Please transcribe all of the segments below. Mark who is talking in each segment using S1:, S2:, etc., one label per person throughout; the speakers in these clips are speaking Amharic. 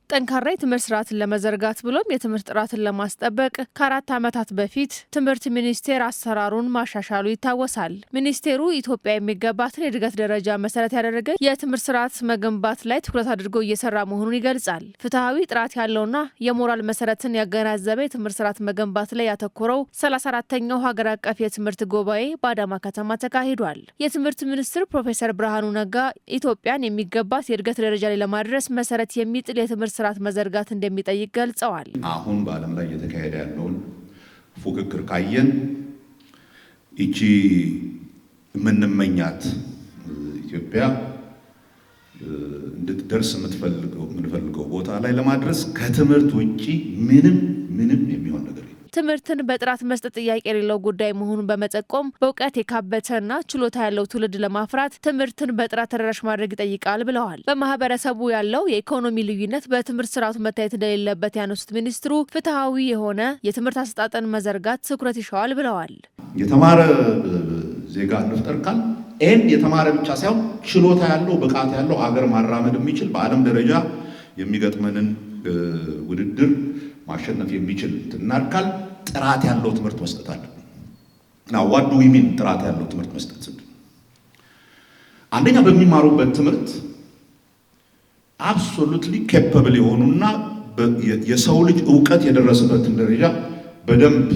S1: ጠንካራ የትምህርት ስርዓትን ለመዘርጋት ብሎም የትምህርት ጥራትን ለማስጠበቅ ከ4 ዓመታት በፊት ትምህርት ሚኒስቴር አሰራሩን ማሻሻሉ ይታወሳል። ሚኒስቴሩ ኢትዮጵያ የሚገባትን የእድገት ደረጃ መሰረት ያደረገ የትምህርት ስርዓት መገንባት ላይ ትኩረት አድርጎ እየሰራ መሆኑን ይገልጻል። ፍትሐዊ፣ ጥራት ያለውና የሞራል መሰረትን ያገናዘበ የትምህርት ስርዓት መገንባት ላይ ያተኮረው 34ኛው ሀገር አቀፍ የትምህርት ጉባኤ በአዳማ ከተማ ተካሂዷል። የትምህርት ሚኒስትር ፕሮፌሰር ብርሃኑ ነጋ ኢትዮጵያን የሚገባት የእድገት ደረጃ ላይ ለማድረስ መሰረት የሚጥል የትምህርት ስርዓት መዘርጋት እንደሚጠይቅ ገልጸዋል።
S2: አሁን በዓለም ላይ እየተካሄደ ያለውን ፉክክር ካየን እቺ የምንመኛት ኢትዮጵያ እንድትደርስ የምንፈልገው ቦታ ላይ ለማድረስ ከትምህርት ውጪ ምንም የሚሆን ነገር
S1: ትምህርትን በጥራት መስጠት ጥያቄ የሌለው ጉዳይ መሆኑን በመጠቆም በእውቀት የካበተና ችሎታ ያለው ትውልድ ለማፍራት ትምህርትን በጥራት ተደራሽ ማድረግ ይጠይቃል ብለዋል። በማህበረሰቡ ያለው የኢኮኖሚ ልዩነት በትምህርት ስርዓቱ መታየት እንደሌለበት ያነሱት ሚኒስትሩ ፍትሐዊ የሆነ የትምህርት አሰጣጥን መዘርጋት ትኩረት ይሻዋል ብለዋል።
S2: የተማረ ዜጋ እንፍጠር ካል የተማረ ብቻ ሳይሆን ችሎታ ያለው ብቃት ያለው ሀገር ማራመድ የሚችል በዓለም ደረጃ የሚገጥመንን ውድድር ማሸነፍ የሚችል ትናርካል ጥራት ያለው ትምህርት መስጠት አለብን። what do we mean ጥራት ያለው ትምህርት መስጠት? አንደኛ በሚማሩበት ትምህርት አብሶሉትሊ ኬፓብል የሆኑና የሰው ልጅ ዕውቀት የደረሰበትን ደረጃ በደንብ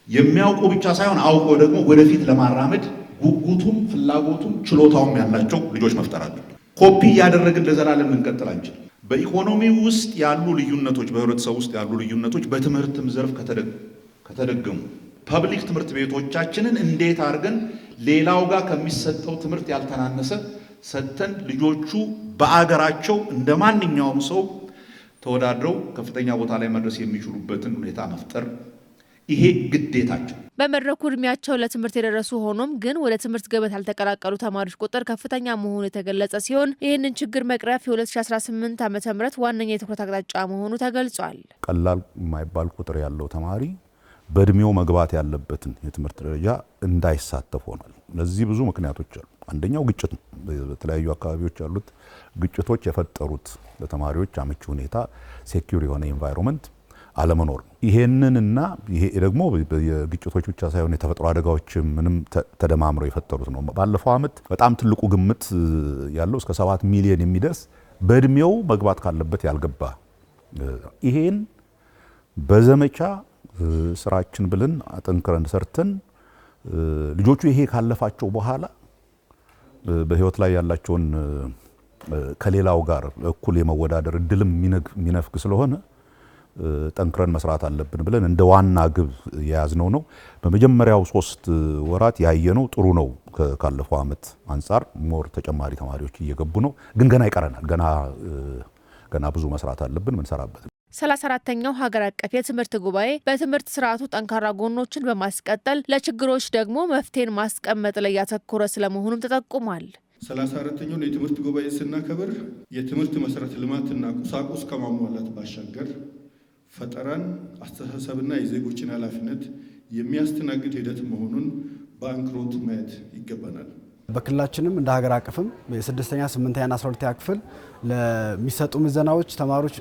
S2: የሚያውቁ ብቻ ሳይሆን አውቆ ደግሞ ወደፊት ለማራመድ ጉጉቱም ፍላጎቱም ችሎታውም ያላቸው ልጆች መፍጠር አለብን። ኮፒ ያደረግን ለዘላለም ልንቀጥል አንችልም። በኢኮኖሚ ውስጥ ያሉ ልዩነቶች በህብረተሰብ ውስጥ ያሉ ልዩነቶች በትምህርትም ዘርፍ ከተደገሙ ፐብሊክ ትምህርት ቤቶቻችንን እንዴት አድርገን ሌላው ጋር ከሚሰጠው ትምህርት ያልተናነሰ ሰጥተን ልጆቹ በአገራቸው እንደማንኛውም ሰው ተወዳድረው ከፍተኛ ቦታ ላይ መድረስ የሚችሉበትን ሁኔታ መፍጠር ይሄ ግዴታቸው።
S1: በመድረኩ እድሜያቸው ለትምህርት የደረሱ ሆኖም ግን ወደ ትምህርት ገበታ ያልተቀላቀሉ ተማሪዎች ቁጥር ከፍተኛ መሆኑ የተገለጸ ሲሆን ይህንን ችግር መቅረፍ የ2018 ዓ.ም ዋነኛ የትኩረት አቅጣጫ መሆኑ ተገልጿል።
S3: ቀላል የማይባል ቁጥር ያለው ተማሪ በእድሜው መግባት ያለበትን የትምህርት ደረጃ እንዳይሳተፍ ሆኗል። ለዚህ ብዙ ምክንያቶች አሉ። አንደኛው ግጭት ነው። በተለያዩ አካባቢዎች ያሉት ግጭቶች የፈጠሩት ለተማሪዎች አመቺ ሁኔታ ሴኩር የሆነ ኤንቫይሮንመንት አለመኖር ነው። ይሄንንና ይሄ ደግሞ የግጭቶች ብቻ ሳይሆን የተፈጥሮ አደጋዎች ምንም ተደማምረው የፈጠሩት ነው። ባለፈው ዓመት በጣም ትልቁ ግምት ያለው እስከ 7 ሚሊዮን የሚደርስ በእድሜው መግባት ካለበት ያልገባ ይሄን በዘመቻ ስራችን ብለን አጠንክረን ሰርተን ልጆቹ ይሄ ካለፋቸው በኋላ በህይወት ላይ ያላቸውን ከሌላው ጋር እኩል የመወዳደር እድልም የሚነፍግ ስለሆነ ጠንክረን መስራት አለብን ብለን እንደ ዋና ግብ የያዝነው ነው። በመጀመሪያው 3 ወራት ያየነው ጥሩ ነው። ካለፈው ዓመት አንፃር ሞር ተጨማሪ ተማሪዎች እየገቡ ነው። ግን ገና ይቀረናል። ገና ብዙ መስራት አለብን። ምን ሰራበት
S1: 34ኛው ሀገር አቀፍ የትምህርት ጉባኤ በትምህርት ስርዓቱ ጠንካራ ጎኖችን በማስቀጠል ለችግሮች ደግሞ መፍትሄን ማስቀመጥ ላይ ያተኮረ ስለመሆኑም ተጠቁሟል።
S4: 34ኛውን የትምህርት ጉባኤ ስናከብር የትምህርት መሰረተ ልማትና ቁሳቁስ ከማሟላት ባሻገር ፈጠራን፣ አስተሳሰብና የዜጎችን ኃላፊነት የሚያስተናግድ ሂደት መሆኑን በአንክሮት ማየት ይገባናል።
S5: በክልላችንም እንደ ሀገር አቀፍም የ6ኛ፣ 8ኛና 12ኛ ክፍል ለሚሰጡ ምዘናዎች ተማሪዎች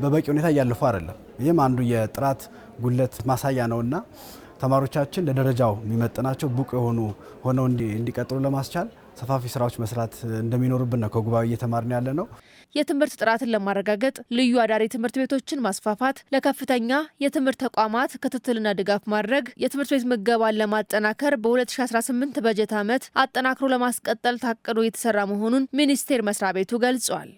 S5: በበቂ ሁኔታ እያለፉ አይደለም። ይህም አንዱ የጥራት ጉድለት ማሳያ ነውና ተማሪዎቻችን ለደረጃው የሚመጥናቸው ብቁ ሆነው እንዲቀጥሉ ለማስቻል ሰፋፊ ስራዎች መስራት እንደሚኖርብን ነው ከጉባኤው እየተማርን ያለ ነው።
S1: የትምህርት ጥራትን ለማረጋገጥ ልዩ አዳሪ ትምህርት ቤቶችን ማስፋፋት፣ ለከፍተኛ የትምህርት ተቋማት ክትትልና ድጋፍ ማድረግ፣ የትምህርት ቤት ምገባን ለማጠናከር በ2018 በጀት ዓመት አጠናክሮ ለማስቀጠል ታቅዶ የተሰራ መሆኑን ሚኒስቴር መስሪያ ቤቱ ገልጿል።